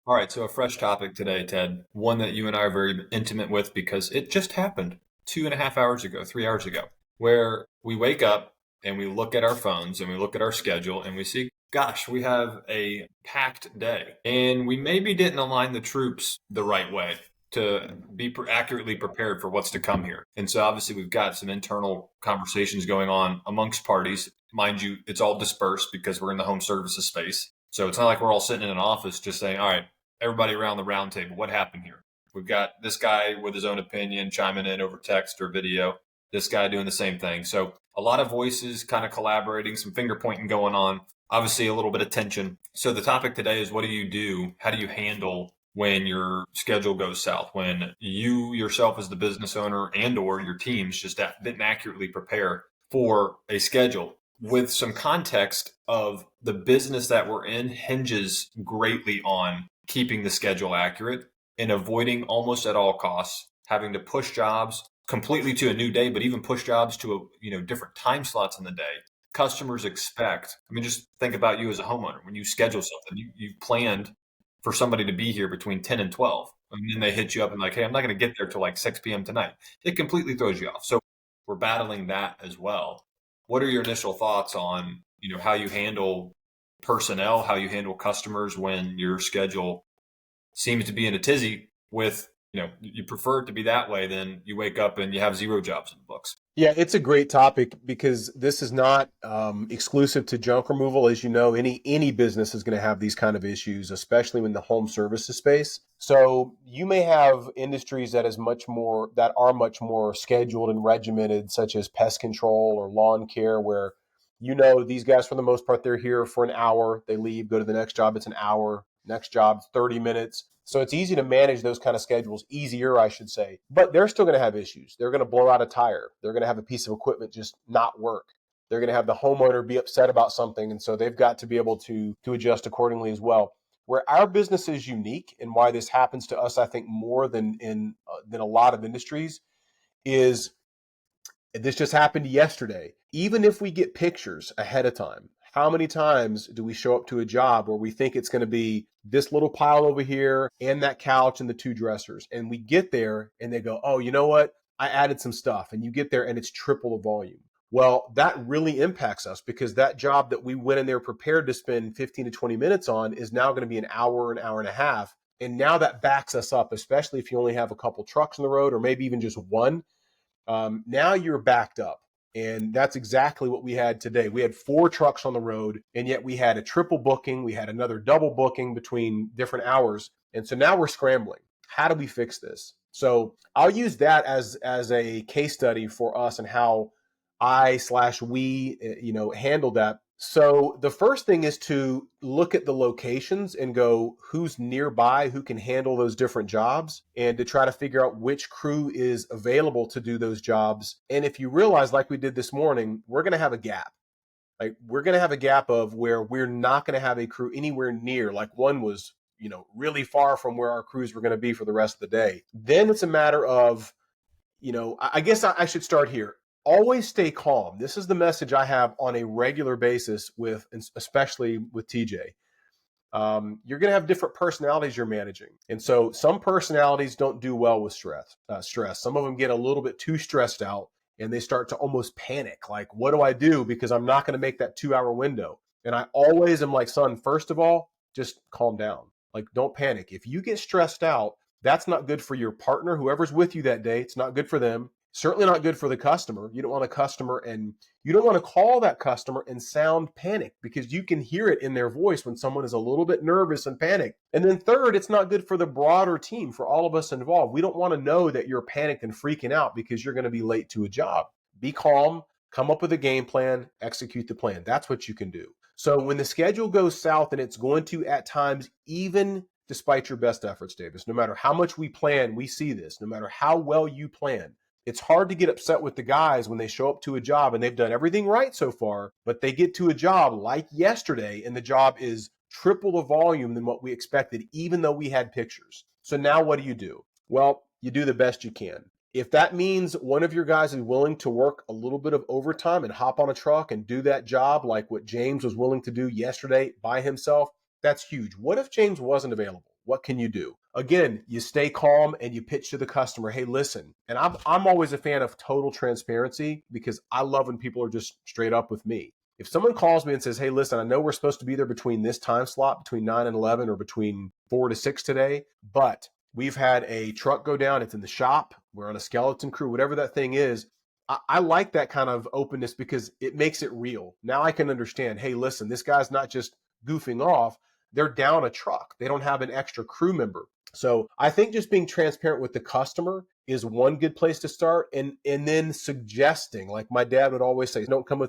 All right, so a fresh topic today, Ted. One that you and I are very intimate with because it just happened 2.5 hours ago, 3 hours ago, where we wake up and we look at our phones and we look at our schedule and we see, gosh, we have a packed day. And we maybe didn't align the troops the right way to be accurately prepared for what's to come here. And so obviously we've got some internal conversations going on amongst parties. Mind you, it's all dispersed because we're in the home services space. So it's not like we're all sitting in an office just saying, all right, everybody around the round table, what happened here? We've got this guy with his own opinion chiming in over text or video, this guy doing the same thing. So a lot of voices kind of collaborating, some finger pointing going on, obviously a little bit of tension. So the topic today is, what do you do? How do you handle when your schedule goes south, when you yourself as the business owner and or your teams just didn't accurately prepare for a schedule? With some context of the business that we're in hinges greatly on keeping the schedule accurate and avoiding almost at all costs having to push jobs completely to a new day, but even push jobs to different time slots in the day. Customers expect, I mean, just think about you as a homeowner. When you schedule something, you've planned for somebody to be here between 10 and 12. And then they hit you up and like, hey, I'm not going to get there till like 6 p.m. tonight. It completely throws you off. So we're battling that as well. What are your initial thoughts on, how you handle personnel, how you handle customers when your schedule seems to be in a tizzy with, you prefer it to be that way than you wake up and you have zero jobs in the books? Yeah, it's a great topic because this is not exclusive to junk removal. As you know, any business is going to have these kind of issues, especially in the home services space. So you may have industries that are much more scheduled and regimented, such as pest control or lawn care, where these guys for the most part they're here for an hour, they leave, go to the next job, it's an hour, next job 30 minutes. So it's easy to manage those kind of schedules, easier, I should say. But they're still going to have issues. They're going to blow out a tire. They're going to have a piece of equipment just not work. They're going to have the homeowner be upset about something. And so they've got to be able to adjust accordingly as well. Where our business is unique and why this happens to us, I think, more than a lot of industries, is this just happened yesterday. Even if we get pictures ahead of time, how many times do we show up to a job where we think it's going to be this little pile over here and that couch and the two dressers? And we get there and they go, oh, you know what? I added some stuff. And you get there and it's triple the volume. Well, that really impacts us because that job that we went in there prepared to spend 15 to 20 minutes on is now going to be an hour and a half. And now that backs us up, especially if you only have a couple trucks on the road or maybe even just one. Now you're backed up. And that's exactly what we had today. We had 4 trucks on the road, and yet we had a triple booking. We had another double booking between different hours. And so now we're scrambling. How do we fix this? So I'll use that as a case study for us and how we handle that. So the first thing is to look at the locations and go, who's nearby, who can handle those different jobs, and to try to figure out which crew is available to do those jobs. And if you realize, like we did this morning, we're going to have a gap. Like we're going to have a gap of where we're not going to have a crew anywhere near, like one was, really far from where our crews were going to be for the rest of the day. Then it's a matter of, I guess I should start here. Always stay calm. This is the message I have on a regular basis especially with TJ. You're going to have different personalities you're managing. And so some personalities don't do well with stress. Some of them get a little bit too stressed out and they start to almost panic. Like, what do I do? Because I'm not going to make that 2-hour window. And I always am like, son, first of all, just calm down. Like, don't panic. If you get stressed out, that's not good for your partner, whoever's with you that day. It's not good for them. Certainly not good for the customer. You don't want to call that customer and sound panicked because you can hear it in their voice when someone is a little bit nervous and panicked. And then third, it's not good for the broader team, for all of us involved. We don't want to know that you're panicked and freaking out because you're going to be late to a job. Be calm, come up with a game plan, execute the plan. That's what you can do. So when the schedule goes south, and it's going to at times, even despite your best efforts, Davis, no matter how much we plan, we see this, no matter how well you plan, it's hard to get upset with the guys when they show up to a job and they've done everything right so far, but they get to a job like yesterday and the job is triple the volume than what we expected, even though we had pictures. So now what do? Well, you do the best you can. If that means one of your guys is willing to work a little bit of overtime and hop on a truck and do that job like what James was willing to do yesterday by himself, that's huge. What if James wasn't available? What can you do? Again, you stay calm and you pitch to the customer, hey, listen. And I'm always a fan of total transparency because I love when people are just straight up with me. If someone calls me and says, hey, listen, I know we're supposed to be there between this time slot, between 9 and 11 or between 4 to 6 today, but we've had a truck go down. It's in the shop. We're on a skeleton crew, whatever that thing is. I like that kind of openness because it makes it real. Now I can understand, hey, listen, this guy's not just goofing off. They're down a truck. They don't have an extra crew member. So I think just being transparent with the customer is one good place to start. And then suggesting, like my dad would always say, don't come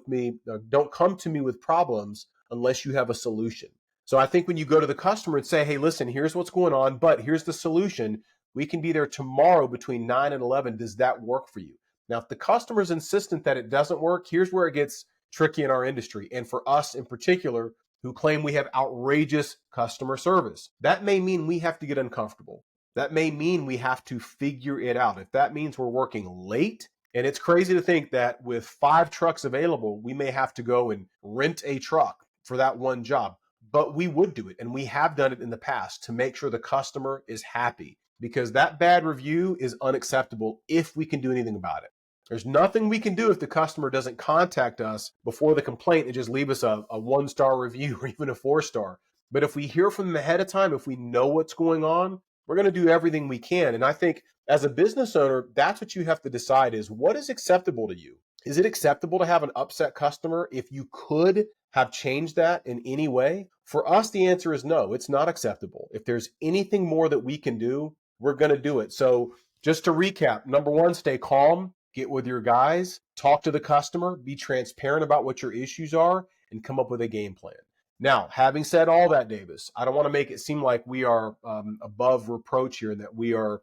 to me with problems unless you have a solution. So I think when you go to the customer and say, hey, listen, here's what's going on, but here's the solution. We can be there tomorrow between 9 and 11. Does that work for you? Now, if the customer's insistent that it doesn't work, here's where it gets tricky in our industry. And for us in particular, who claim we have outrageous customer service. That may mean we have to get uncomfortable. That may mean we have to figure it out. If that means we're working late, and it's crazy to think that with 5 trucks available, we may have to go and rent a truck for that one job. But we would do it, and we have done it in the past to make sure the customer is happy because that bad review is unacceptable if we can do anything about it. There's nothing we can do if the customer doesn't contact us before the complaint and just leave us a 1-star review or even a 4-star. But if we hear from them ahead of time, if we know what's going on, we're going to do everything we can. And I think as a business owner, that's what you have to decide is what is acceptable to you? Is it acceptable to have an upset customer if you could have changed that in any way? For us, the answer is no, it's not acceptable. If there's anything more that we can do, we're going to do it. So just to recap, number 1, stay calm. Get with your guys, talk to the customer, be transparent about what your issues are, and come up with a game plan. Now, having said all that, Davis, I don't want to make it seem like we are above reproach here and that we're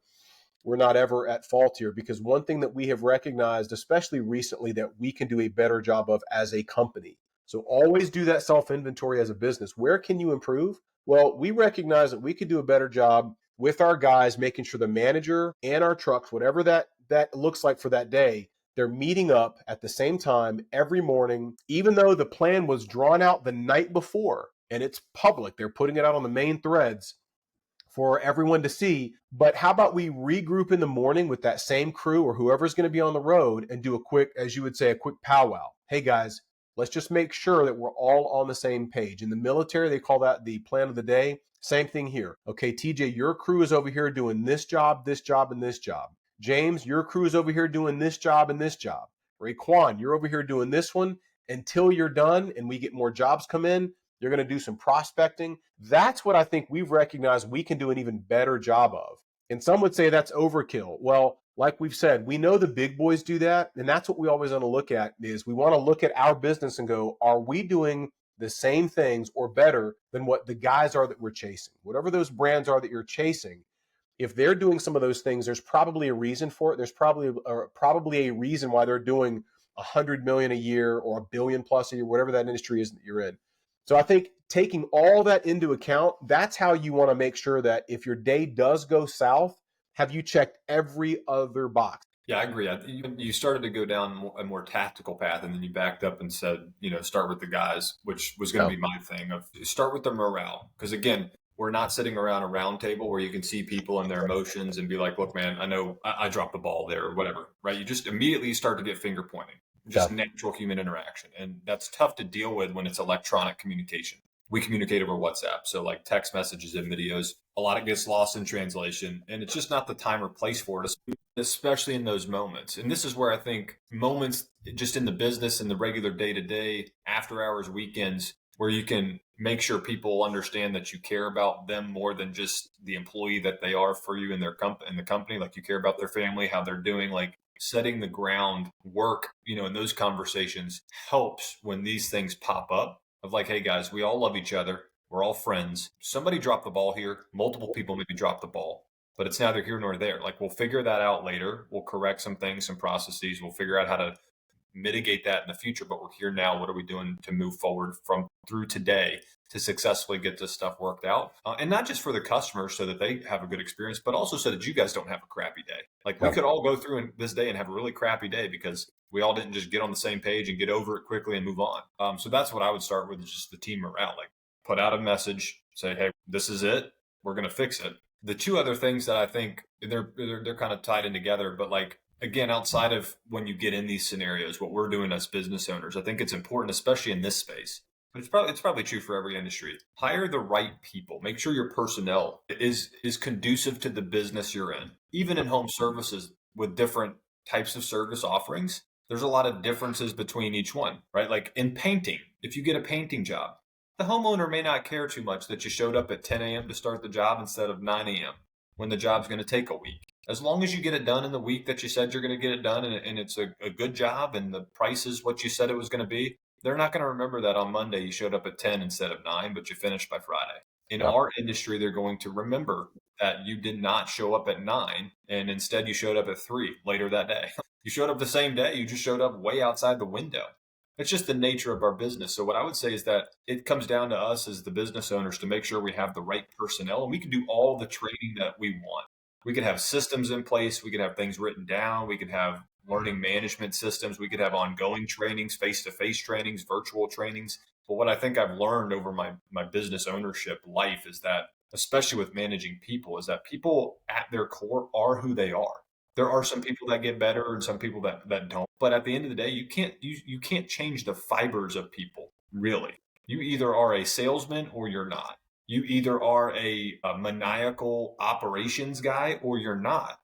not ever at fault here, because one thing that we have recognized, especially recently, that we can do a better job of as a company. So always do that self-inventory as a business. Where can you improve? Well, we recognize that we could do a better job with our guys, making sure the manager and our trucks, whatever that looks like for that day, they're meeting up at the same time every morning, even though the plan was drawn out the night before and it's public. They're putting it out on the main threads for everyone to see. But how about we regroup in the morning with that same crew or whoever's going to be on the road and do a quick, as you would say, a quick powwow. Hey guys, let's just make sure that we're all on the same page. In the military, they call that the plan of the day. Same thing here. Okay, TJ, your crew is over here doing this job, and this job. James, your crew is over here doing this job and this job. Raekwon, you're over here doing this one. Until you're done and we get more jobs come in, you're going to do some prospecting. That's what I think we've recognized we can do an even better job of. And some would say that's overkill. Well, like we've said, we know the big boys do that. And that's what we always want to look at is we want to look at our business and go, are we doing the same things or better than what the guys are that we're chasing? Whatever those brands are that you're chasing, if they're doing some of those things, there's probably a reason for it. There's probably a reason why they're doing 100 million a year or $1 billion plus a year, whatever that industry is that you're in. So I think taking all that into account, that's how you want to make sure that if your day does go south, have you checked every other box? Yeah, I agree. You started to go down a more tactical path, and then you backed up and said, start with the guys, which was going to be my thing of start with the morale. Because again, we're not sitting around a round table where you can see people and their emotions and be like, look, man, I know I dropped the ball there or whatever, right? You just immediately start to get finger pointing, just natural human interaction. And that's tough to deal with when it's electronic communication. We communicate over WhatsApp. So like text messages and videos, a lot of it gets lost in translation. And it's just not the time or place for it, especially in those moments. And this is where I think moments just in the business and the regular day-to-day, after hours, weekends, where you can make sure people understand that you care about them more than just the employee that they are for you in the company. Like you care about their family, how they're doing, like setting the ground work, in those conversations helps when these things pop up of like, hey guys, we all love each other. We're all friends. Somebody dropped the ball here. Multiple people maybe dropped the ball, but it's neither here nor there. Like we'll figure that out later. We'll correct some things, some processes. We'll figure out how to mitigate that in the future, but we're here now. What are we doing to move forward through today to successfully get this stuff worked out? And not just for the customers so that they have a good experience, but also so that you guys don't have a crappy day. Like we could all go through this day and have a really crappy day because we all didn't just get on the same page and get over it quickly and move on. So that's what I would start with is just the team morale. Like put out a message, say, hey, this is it. we're going to fix it. The two other things that I think they're kind of tied in together, but like again, outside of when you get in these scenarios, what we're doing as business owners, I think it's important, especially in this space. But it's probably true for every industry. Hire the right people. Make sure your personnel is conducive to the business you're in. Even in home services with different types of service offerings, there's a lot of differences between each one, right? Like in painting, if you get a painting job, the homeowner may not care too much that you showed up at 10 a.m. to start the job instead of 9 a.m. when the job's going to take a week. As long as you get it done in the week that you said you're going to get it done, and it's a good job and the price is what you said it was going to be, they're not going to remember that on Monday you showed up at 10 instead of 9, but you finished by Friday. In our industry, they're going to remember that you did not show up at 9 and instead you showed up at 3 later that day. You showed up the same day, you just showed up way outside the window. It's just the nature of our business. So what I would say is that it comes down to us as the business owners to make sure we have the right personnel, and we can do all the training that we want. We could have systems in place. We could have things written down. We could have learning management systems. We could have ongoing trainings, face-to-face trainings, virtual trainings. But what I think I've learned over my business ownership life is that, especially with managing people, is that people at their core are who they are. There are some people that get better and some people that don't. But at the end of the day, you can't change the fibers of people, really. You either are a salesman or you're not. You either are a maniacal operations guy or you're not,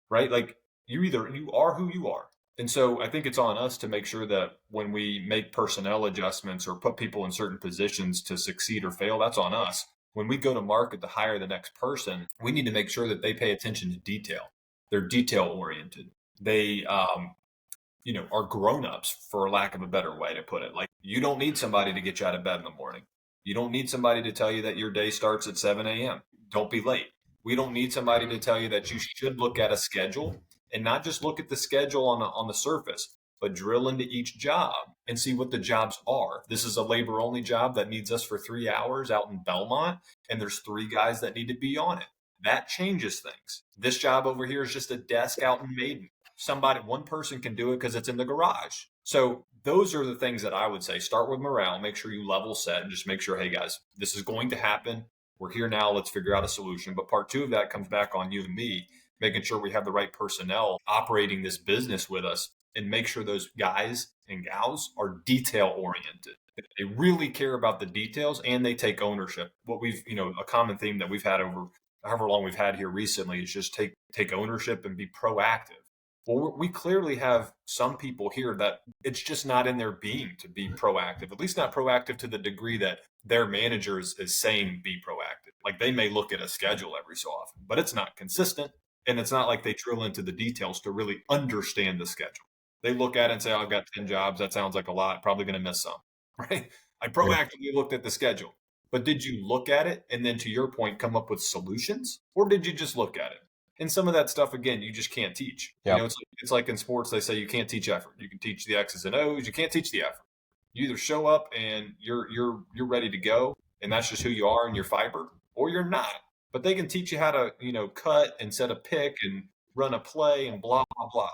right? Like you are who you are. And so I think it's on us to make sure that when we make personnel adjustments or put people in certain positions to succeed or fail, that's on us. When we go to market to hire the next person, we need to make sure that they pay attention to detail. They're detail oriented. They, are grown-ups, for lack of a better way to put it. Like, you don't need somebody to get you out of bed in the morning. You don't need somebody to tell you that your day starts at 7 a.m. Don't be late. We don't need somebody to tell you that you should look at a schedule and not just look at the schedule on the surface, but drill into each job and see what the jobs are. This is a labor only job that needs us for 3 hours out in Belmont, and there's 3 guys that need to be on it. That changes things. This job over here is just a desk out in Maiden. One person can do it because it's in the garage. So those are the things that I would say. Start with morale, make sure you level set, and just make sure, hey guys, this is going to happen. We're here now. Let's figure out a solution. But part 2 of that comes back on you and me, making sure we have the right personnel operating this business with us, and make sure those guys and gals are detail oriented. They really care about the details and they take ownership. What a common theme that we've had over however long we've had here recently is just take ownership and be proactive. Well, we clearly have some people here that it's just not in their being to be proactive, at least not proactive to the degree that their manager is saying be proactive. Like, they may look at a schedule every so often, but it's not consistent. And it's not like they drill into the details to really understand the schedule. They look at it and say, oh, I've got 10 jobs. That sounds like a lot. Probably going to miss some, right? I proactively looked at the schedule. But did you look at it and then, to your point, come up with solutions? Or did you just look at it? And some of that stuff, again, you just can't teach. Yep. It's like in sports, they say you can't teach effort. You can teach the X's and O's. You can't teach the effort. You either show up and you're ready to go, and that's just who you are and your fiber, or you're not. But they can teach you how to, cut and set a pick and run a play and blah, blah, blah.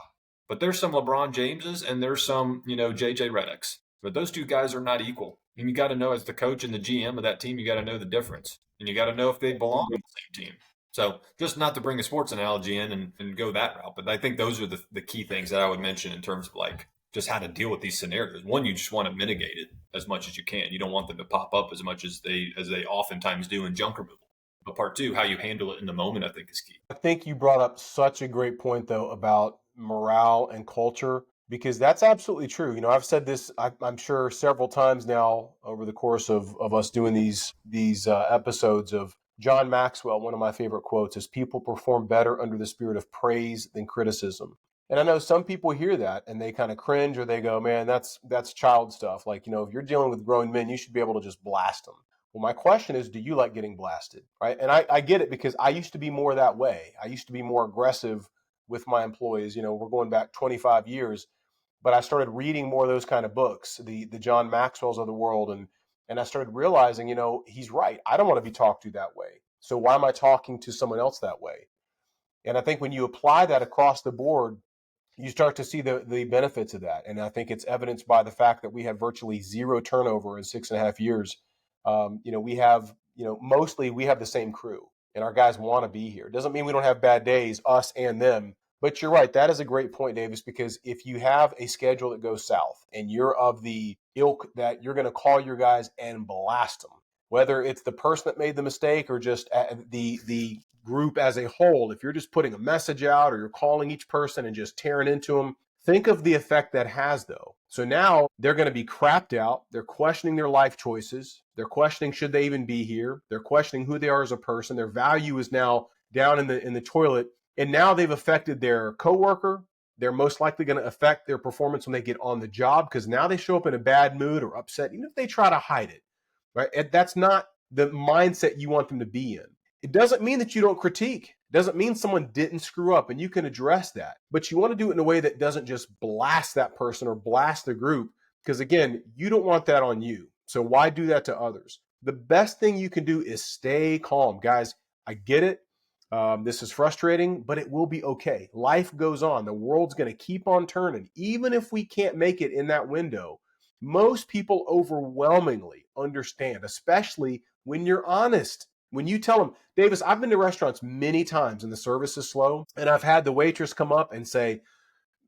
But there's some LeBron Jameses and there's some, JJ Redicks. But those 2 guys are not equal. And you got to know, as the coach and the GM of that team, you got to know the difference. And you got to know if they belong on the same team. So just not to bring a sports analogy in and go that route, but I think those are the key things that I would mention in terms of like just how to deal with these scenarios. One, you just want to mitigate it as much as you can. You don't want them to pop up as much as they oftentimes do in junk removal. But part 2, how you handle it in the moment, I think is key. I think you brought up such a great point, though, about morale and culture, because that's absolutely true. I've said this, I'm sure, several times now over the course of us doing these episodes of John Maxwell. One of my favorite quotes is, people perform better under the spirit of praise than criticism. And I know some people hear that and they kind of cringe, or they go, man, that's child stuff. Like, if you're dealing with grown men, you should be able to just blast them. Well, my question is, do you like getting blasted? Right. And I get it, because I used to be more that way. I used to be more aggressive with my employees. We're going back 25 years, but I started reading more of those kind of books, the John Maxwells of the world. And I started realizing, he's right. I don't want to be talked to that way. So why am I talking to someone else that way? And I think when you apply that across the board, you start to see the benefits of that. And I think it's evidenced by the fact that we have virtually 0 turnover in 6.5 years. We have, mostly we have the same crew and our guys want to be here. It doesn't mean we don't have bad days, us and them. But you're right. That is a great point, Davis, because if you have a schedule that goes south and you're of the ilk that you're going to call your guys and blast them, whether it's the person that made the mistake or just the group as a whole, if you're just putting a message out or you're calling each person and just tearing into them, think of the effect that has, though. So now they're going to be crapped out. They're questioning their life choices. They're questioning should they even be here. They're questioning who they are as a person. Their value is now down in the toilet. And now they've affected their coworker. They're most likely going to affect their performance when they get on the job because now they show up in a bad mood or upset, even if they try to hide it. Right? And that's not the mindset you want them to be in. It doesn't mean that you don't critique. It doesn't mean someone didn't screw up and you can address that. But you want to do it in a way that doesn't just blast that person or blast the group because, again, you don't want that on you. So why do that to others? The best thing you can do is stay calm. Guys, I get it. This is frustrating, but it will be okay. Life goes on. The world's going to keep on turning. Even if we can't make it in that window, most people overwhelmingly understand, especially when you're honest. When you tell them, Davis, I've been to restaurants many times and the service is slow, and I've had the waitress come up and say,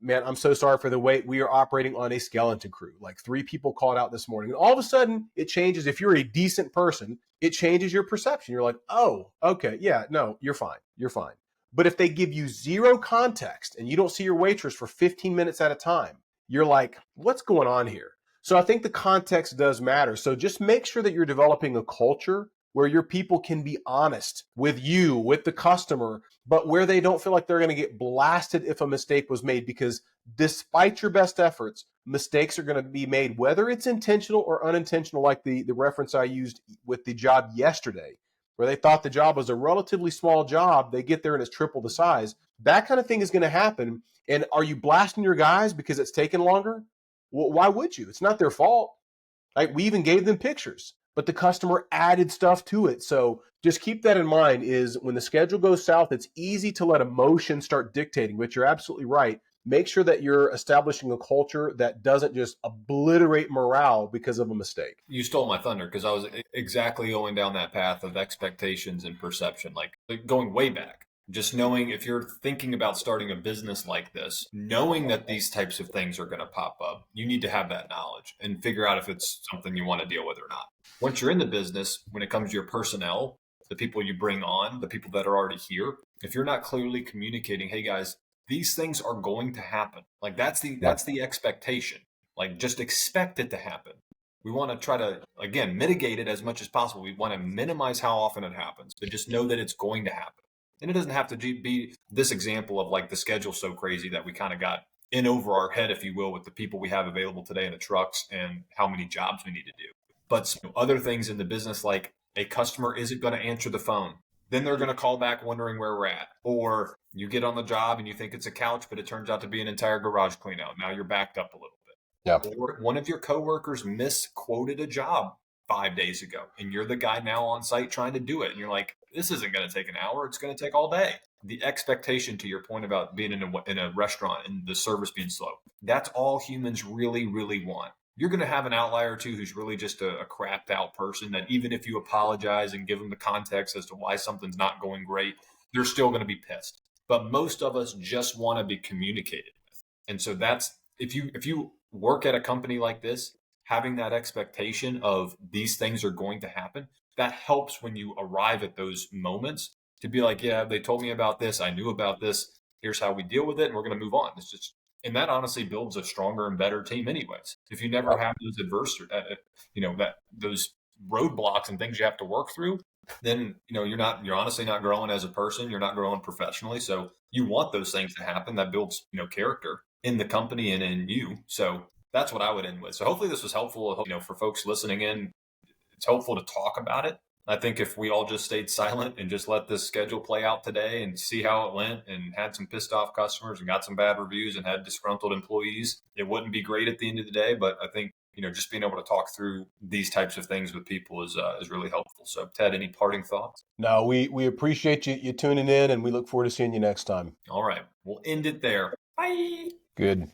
man, I'm so sorry for the wait. We are operating on a skeleton crew. Like 3 people called out this morning. And all of a sudden, it changes. If you're a decent person, it changes your perception. You're like, oh, okay, yeah, no, you're fine. You're fine. But if they give you zero context and you don't see your waitress for 15 minutes at a time, you're like, what's going on here? So I think the context does matter. So just make sure that you're developing a culture where your people can be honest with you, with the customer, but where they don't feel like they're going to get blasted if a mistake was made, because despite your best efforts, mistakes are going to be made, whether it's intentional or unintentional, like the reference I used with the job yesterday, where they thought the job was a relatively small job. They get there and it's triple the size. That kind of thing is going to happen. And are you blasting your guys because it's taken longer? Well, why would you? It's not their fault. Right? We even gave them pictures, but the customer added stuff to it. So just keep that in mind is when the schedule goes south, it's easy to let emotion start dictating, but you're absolutely right. Make sure that you're establishing a culture that doesn't just obliterate morale because of a mistake. You stole my thunder because I was exactly going down that path of expectations and perception, like going way back. Just knowing if you're thinking about starting a business like this, knowing that these types of things are going to pop up, you need to have that knowledge and figure out if it's something you want to deal with or not. Once you're in the business, when it comes to your personnel, the people you bring on, the people that are already here, if you're not clearly communicating, hey guys, these things are going to happen. Like that's the expectation. Like just expect it to happen. We want to try to, again, mitigate it as much as possible. We want to minimize how often it happens, but just know that it's going to happen. And it doesn't have to be this example of like the schedule so crazy that we kind of got in over our head, if you will, with the people we have available today in the trucks and how many jobs we need to do. But other things in the business, like a customer isn't going to answer the phone. Then they're going to call back wondering where we're at. Or you get on the job and you think it's a couch, but it turns out to be an entire garage clean out. Now you're backed up a little bit. Yeah. Or one of your coworkers misquoted a job 5 days ago, and you're the guy now on site trying to do it. And you're like, this isn't going to take an hour. It's going to take all day. The expectation, to your point about being in a restaurant and the service being slow, that's all humans really, really want. You're going to have an outlier or two who's really just a crapped out person that even if you apologize and give them the context as to why something's not going great, they're still going to be pissed. But most of us just want to be communicated with. And so that's, if you work at a company like this, having that expectation of these things are going to happen, that helps when you arrive at those moments to be like, yeah, they told me about this. I knew about this. Here's how we deal with it. And we're going to move on. It's just, and that honestly builds a stronger and better team anyways. If you never have those those roadblocks and things you have to work through, then, you're honestly not growing as a person. You're not growing professionally. So you want those things to happen. That builds, character in the company and in you. So that's what I would end with. So hopefully this was helpful, for folks listening in. It's helpful to talk about it. I think if we all just stayed silent and just let this schedule play out today and see how it went and had some pissed off customers and got some bad reviews and had disgruntled employees, it wouldn't be great at the end of the day. But I think, just being able to talk through these types of things with people is really helpful. So Ted, any parting thoughts? No, we appreciate you tuning in and we look forward to seeing you next time. All right. We'll end it there. Bye. Good.